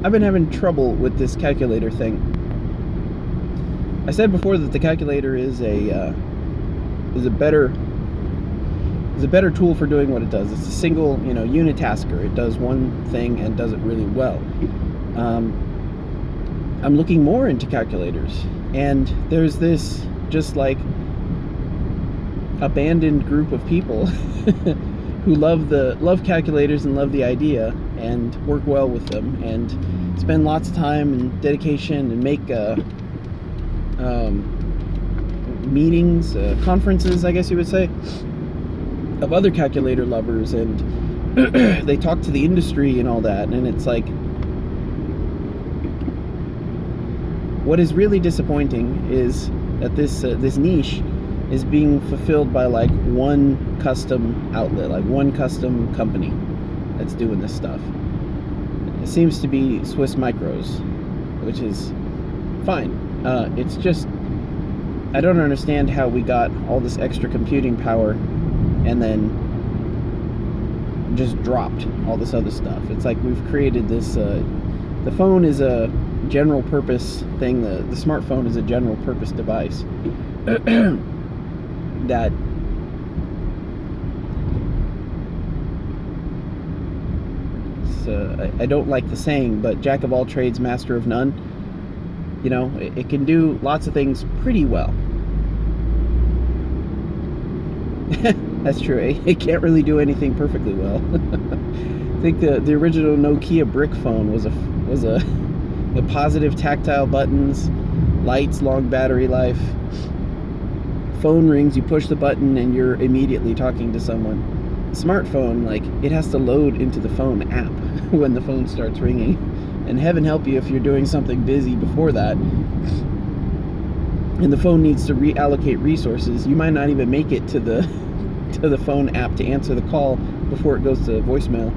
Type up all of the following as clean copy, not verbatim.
I've been having trouble with this calculator thing. I said before that the calculator is a better tool for doing what it does. It's a single, unitasker. It does one thing and does it really well. I'm looking more into calculators, and there's this just like abandoned group of people who love calculators and love the idea and work well with them and spend lots of time and dedication and make meetings, conferences, I guess you would say, of other calculator lovers, and they talk to the industry and all that, and it's like, what is really disappointing is that this niche is being fulfilled by like one custom outlet, like one custom company that's doing this stuff. It seems to be Swiss Micros, which is fine. It's just, I don't understand how we got all this extra computing power and then just dropped all this other stuff. It's like we've created this, the phone is a general purpose thing, the smartphone is a general purpose device that I don't like the saying, but jack of all trades, master of none. It can do lots of things pretty well. That's true. It can't really do anything perfectly well. I think the original Nokia brick phone was a positive tactile buttons, lights, long battery life. Phone rings, you push the button and you're immediately talking to someone. Smartphone, like, it has to load into the phone app when the phone starts ringing, and heaven help you if you're doing something busy before that and the phone needs to reallocate resources. You might not even make it to the phone app to answer the call before it goes to voicemail.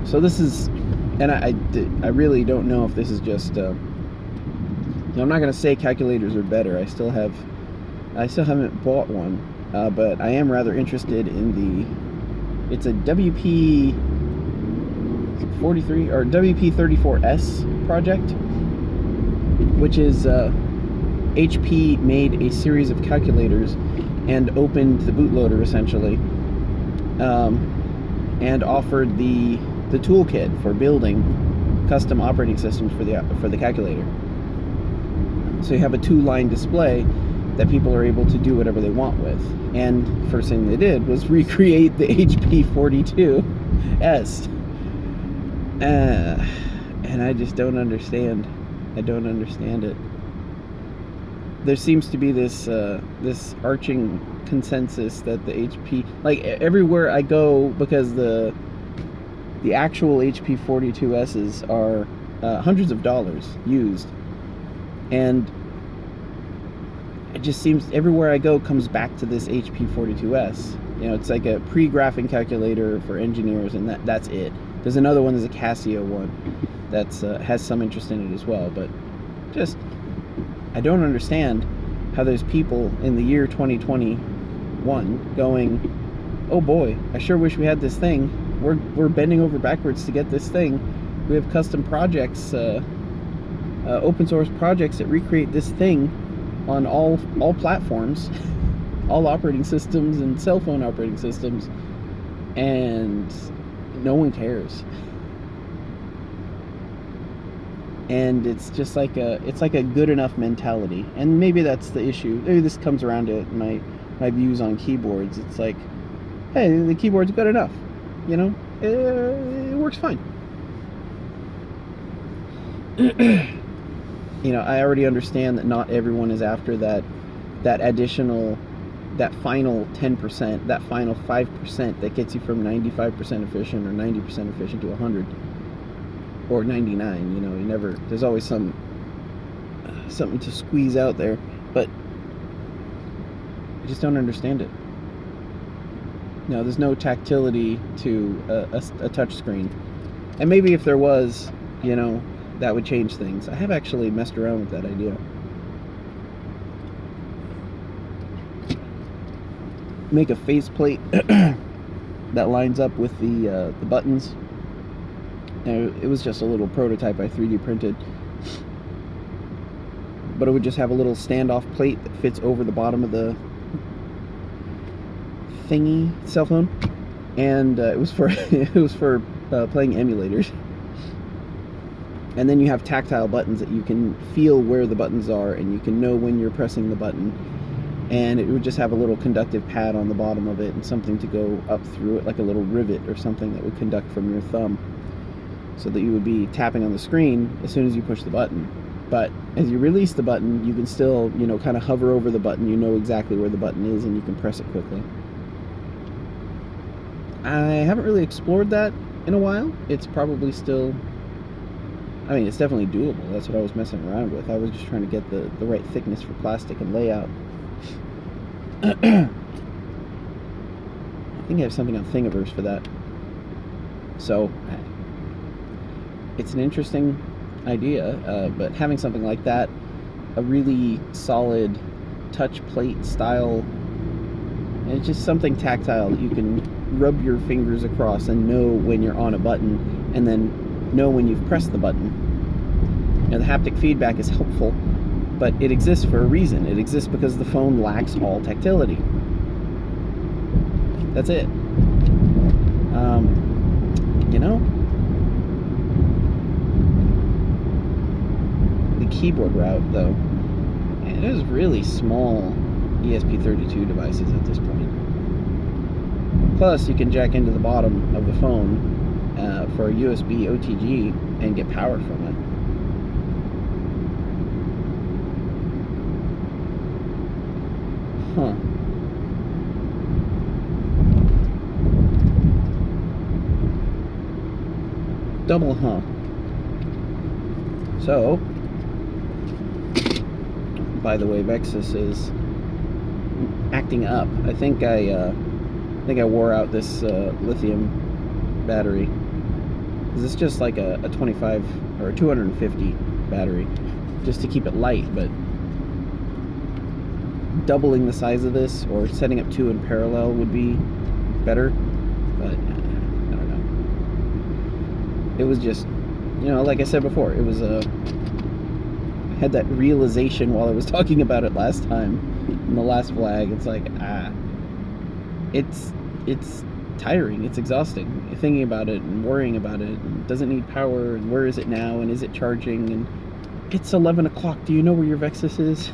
So this is, and I really don't know if this is just I'm not going to say calculators are better. I still haven't bought one, but I am rather interested in it's a WP 43 or WP 34S project, which is HP made a series of calculators and opened the bootloader essentially, and offered the toolkit for building custom operating systems for the calculator. So you have a 2-line display that people are able to do whatever they want with. And first thing they did was recreate the HP 42S. And I just don't understand. I don't understand it. There seems to be this arching consensus that the HP, like everywhere I go, because the actual HP 42Ss are hundreds of dollars used. And it just seems everywhere I go comes back to this HP 42S. It's like a pre-graphing calculator for engineers, and that's it. There's another one, there's a Casio one that's has some interest in it as well. But just, I don't understand how there's people in the year 2021 going, oh boy, I sure wish we had this thing. We're bending over backwards to get this thing. We have custom projects, open source projects that recreate this thing on all platforms, all operating systems and cell phone operating systems, and no one cares. And it's just like a good enough mentality. And maybe that's the issue. Maybe this comes around to my views on keyboards. It's like, hey, the keyboard's good enough. It works fine. I already understand that not everyone is after that additional, that final 10%, that final 5% that gets you from 95% efficient or 90% efficient to 100 or 99. There's always something to squeeze out there, but I just don't understand it. There's no tactility to a touch screen, and maybe if there was, that would change things. I have actually messed around with that idea. make a faceplate that lines up with the buttons. And it was just a little prototype I 3D printed, but it would just have a little standoff plate that fits over the bottom of the thingy cell phone, and it was for playing emulators. And then you have tactile buttons that you can feel where the buttons are, and you can know when you're pressing the button. And it would just have a little conductive pad on the bottom of it and something to go up through it, like a little rivet or something that would conduct from your thumb, so that you would be tapping on the screen as soon as you push the button. But as you release the button, you can still, kind of hover over the button. You know exactly where the button is, and you can press it quickly. I haven't really explored that in a while. It's probably still... it's definitely doable. That's what I was messing around with. I was just trying to get the right thickness for plastic and layout. I think I have something on Thingiverse for that. So, it's an interesting idea, but having something like that, a really solid touch plate style, and it's just something tactile that you can rub your fingers across and know when you're on a button, and then know when you've pressed the button. The haptic feedback is helpful, but it exists for a reason. It exists because the phone lacks all tactility. That's it. The keyboard route, though, and there's really small ESP32 devices at this point. Plus, you can jack into the bottom of the phone for a USB OTG and get power from it. Huh. Double huh. So, by the way, Vexas is acting up. I think I wore out this lithium battery. It's just like a 25 or a 250 battery, just to keep it light. But doubling the size of this or setting up two in parallel would be better. But I don't know. It was just, like I said before, it was I had that realization while I was talking about it last time in the last vlag. It's like, it's tiring, it's exhausting, thinking about it and worrying about it, and does it need power, and where is it now, and is it charging, and it's 11 o'clock, do you know where your Vexas is?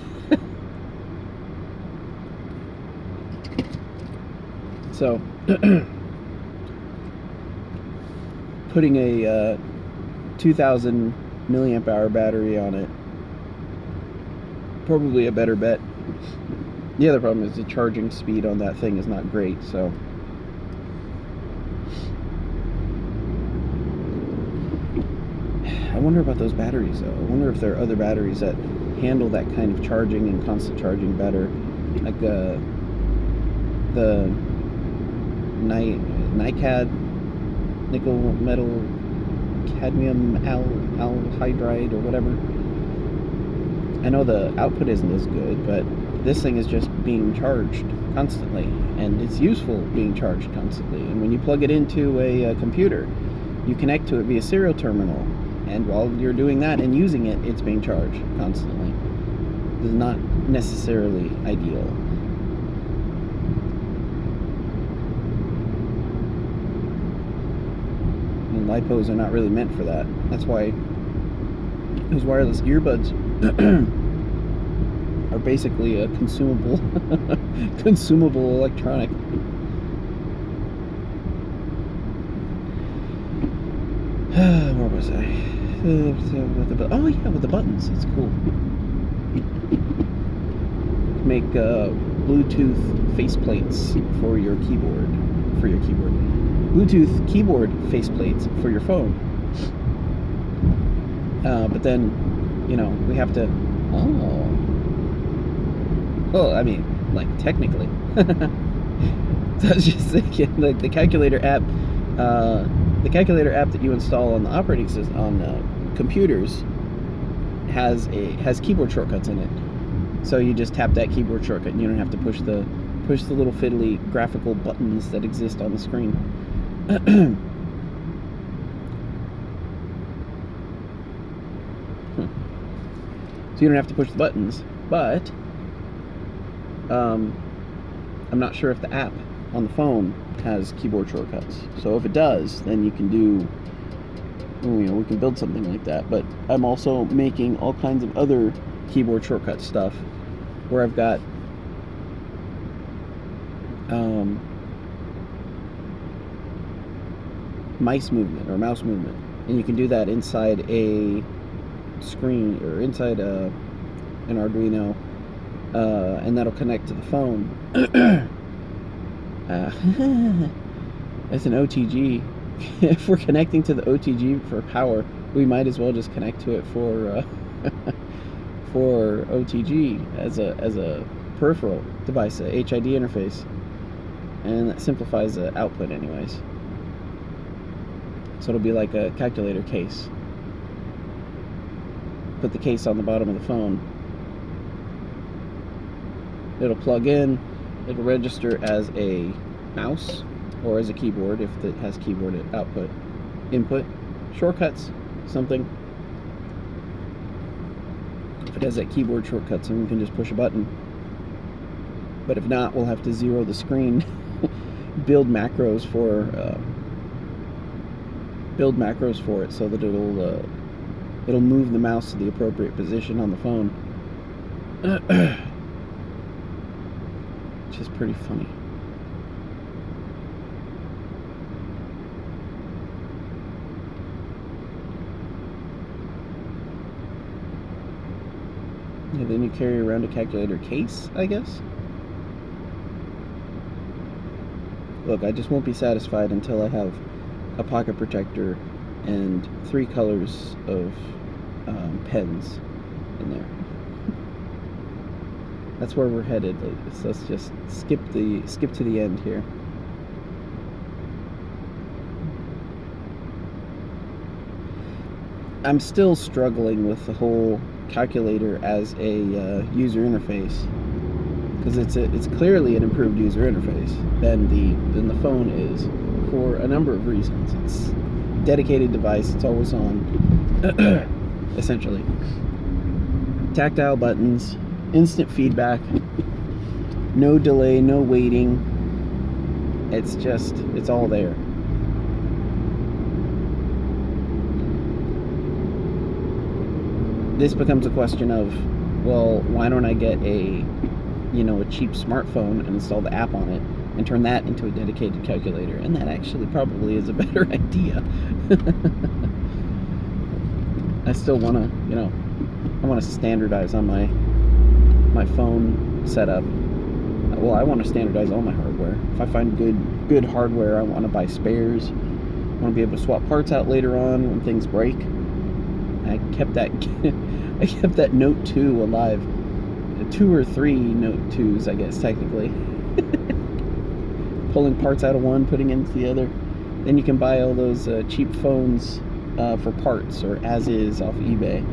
So, putting a 2000 milliamp hour battery on it, probably a better bet. The other problem is the charging speed on that thing is not great, so I wonder about those batteries, though. I wonder if there are other batteries that handle that kind of charging and constant charging better, like the NiCad, nickel metal cadmium alhydride or whatever. I know the output isn't as good, but this thing is just being charged constantly, and it's useful being charged constantly. And when you plug it into a computer, you connect to it via serial terminal, and while you're doing that and using it, it's being charged constantly. This is not necessarily ideal. And LiPos are not really meant for that. That's why those wireless earbuds are basically a consumable electronic. Where was I? Oh yeah, with the buttons. It's cool. Make Bluetooth faceplates for your keyboard. Bluetooth keyboard faceplates for your phone. But then, we have to. Well, I mean, like technically. So I was just thinking, like the calculator app that you install on the operating system on computers has keyboard shortcuts in it. So you just tap that keyboard shortcut, and you don't have to push the Push the little fiddly graphical buttons that exist on the screen. So you don't have to push the buttons, but I'm not sure if the app on the phone has keyboard shortcuts. So if it does, then you can do, we can build something like that. But I'm also making all kinds of other keyboard shortcut stuff where I've got mice movement or mouse movement, and you can do that inside a screen or inside an Arduino, and that'll connect to the phone. As an OTG, if we're connecting to the OTG for power, we might as well just connect to it for OTG as a peripheral device, a HID interface, and that simplifies the output anyways. So it'll be like a calculator case. Put the case on the bottom of the phone. It'll plug in. It'll register as a mouse or as a keyboard if it has keyboard output, input, shortcuts, something. If it has that keyboard shortcuts, then we can just push a button. But if not, we'll have to zero the screen, build macros for it so that it'll move the mouse to the appropriate position on the phone. Which is pretty funny. Yeah, then you carry around a calculator case, I guess. Look, I just won't be satisfied until I have a pocket protector and 3 colors of pens in there. That's where we're headed. So let's just skip to the end here. I'm still struggling with the whole calculator as a user interface, because it's clearly an improved user interface than the phone is for a number of reasons. It's a dedicated device. It's always on, essentially. Tactile buttons, instant feedback, no delay, no waiting. It's all there. This becomes a question of, well, why don't I get a cheap smartphone and install the app on it and turn that into a dedicated calculator? And that actually probably is a better idea. I still want to standardize on my phone setup. Well, I want to standardize all my hardware. If I find good hardware, I want to buy spares. I want to be able to swap parts out later on when things break. I kept that Note 2 alive. 2 or 3 Note 2s, I guess, technically. Pulling parts out of one, putting into the other. Then you can buy all those cheap phones for parts or as is off eBay.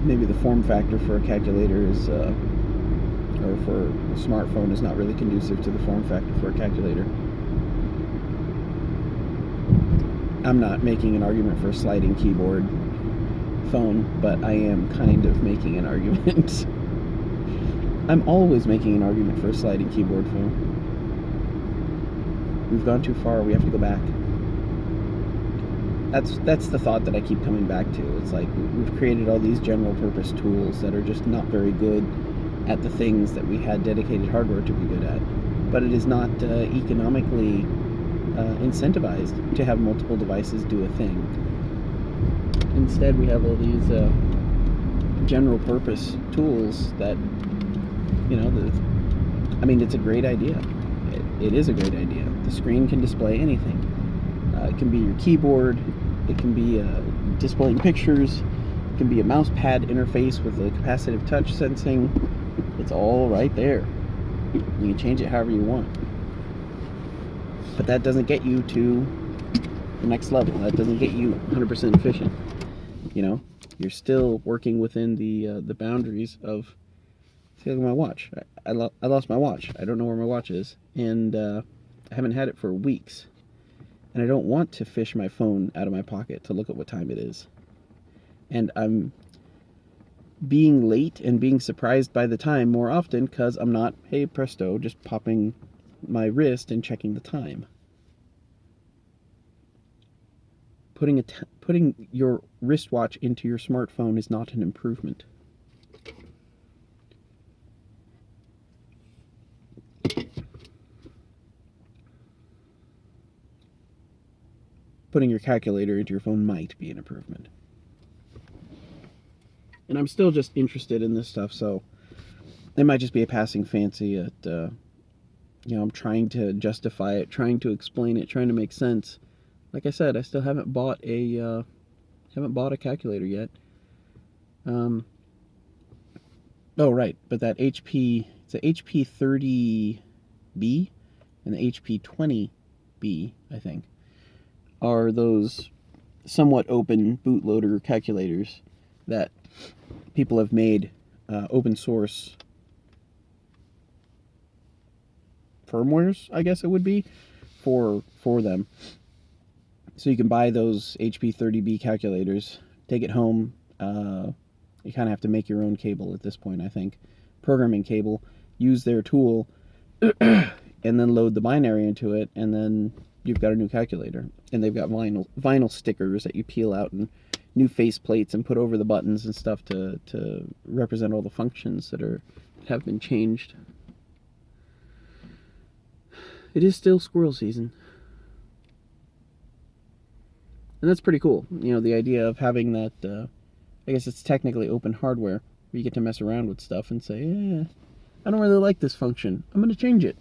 Maybe the form factor for a calculator is, or for a smartphone, is not really conducive to the form factor for a calculator. I'm not making an argument for a sliding keyboard phone, but I am kind of making an argument. I'm always making an argument for a sliding keyboard phone. We've gone too far, we have to go back. That's the thought that I keep coming back to. It's like we've created all these general purpose tools that are just not very good at the things that we had dedicated hardware to be good at. But it is not economically incentivized to have multiple devices do a thing. Instead, we have all these general purpose tools that, it's a great idea. It is a great idea. The screen can display anything. It can be your keyboard. It can be displaying pictures. It can be a mouse pad interface with a capacitive touch sensing. It's all right there. You can change it however you want. But that doesn't get you to the next level. That doesn't get you 100% efficient. You know, you're still working within the boundaries of. See, look at my watch. I lost my watch. I don't know where my watch is, and I haven't had it for weeks. And I don't want to fish my phone out of my pocket to look at what time it is. And I'm being late and being surprised by the time more often because I'm not, hey presto, just popping my wrist and checking the time. Putting your wristwatch into your smartphone is not an improvement. Putting your calculator into your phone might be an improvement. And I'm still just interested in this stuff, so it might just be a passing fancy at, you know, I'm trying to justify it, trying to explain it, trying to make sense. Like I said, I still haven't bought a calculator yet. Oh, right, but that HP, it's a HP 30B and the HP 20B, I think, are those somewhat open bootloader calculators that people have made open source firmwares, I guess it would be, for them. So you can buy those HP 30B calculators, take it home. You kind of have to make your own cable at this point, I think. Programming cable, use their tool, and then load the binary into it, and then you've got a new calculator. And they've got vinyl stickers that you peel out, and new face plates and put over the buttons and stuff to represent all the functions that have been changed. It is still squirrel season. And that's pretty cool. You know, the idea of having that, I guess it's technically open hardware, where you get to mess around with stuff and say, yeah, I don't really like this function. I'm going to change it.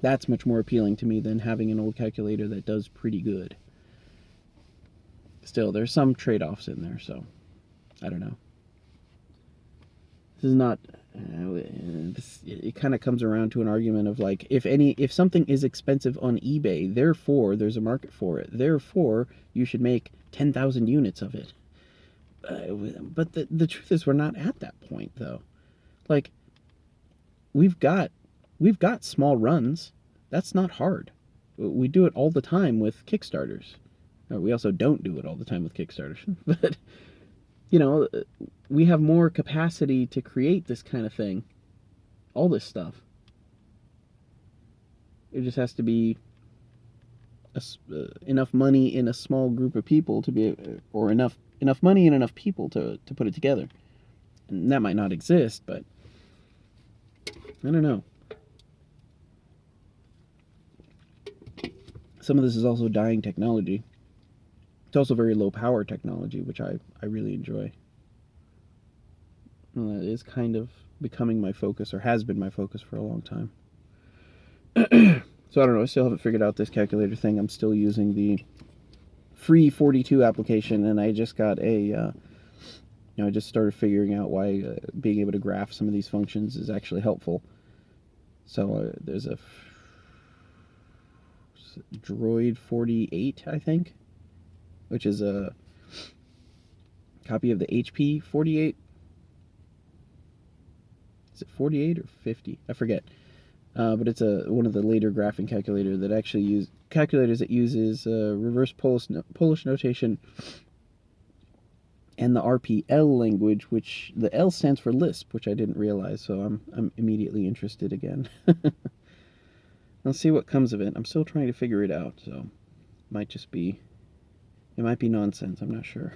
That's much more appealing to me than having an old calculator that does pretty good. Still, there's some trade-offs in there, so I don't know. This is not... it kind of comes around to an argument of like, if something is expensive on eBay, therefore there's a market for it. Therefore, you should make 10,000 units of it. But the truth is, we're not at that point, though. Like, we've got small runs. That's not hard. We do it all the time with Kickstarters. We also don't do it all the time with Kickstarters. But, you know, we have more capacity to create this kind of thing. All this stuff. It just has to be enough money in a small group of people to be, or enough money and enough people to put it together. And that might not exist, but I don't know. Some of this is also dying technology. It's also very low power technology, which I really enjoy. It is kind of becoming my focus, or has been my focus for a long time. So I don't know, I still haven't figured out this calculator thing. I'm still using the free 42 application, and I just got I just started figuring out why being able to graph some of these functions is actually helpful. So there's a Droid 48, I think, which is a copy of the HP 48. Is it 48 or 50? I forget. But it's one of the later graphing calculators that uses reverse Polish notation and the RPL language, which the L stands for Lisp, which I didn't realize. So I'm immediately interested again. Let's see what comes of it. I'm still trying to figure it out, so it might be nonsense. I'm not sure.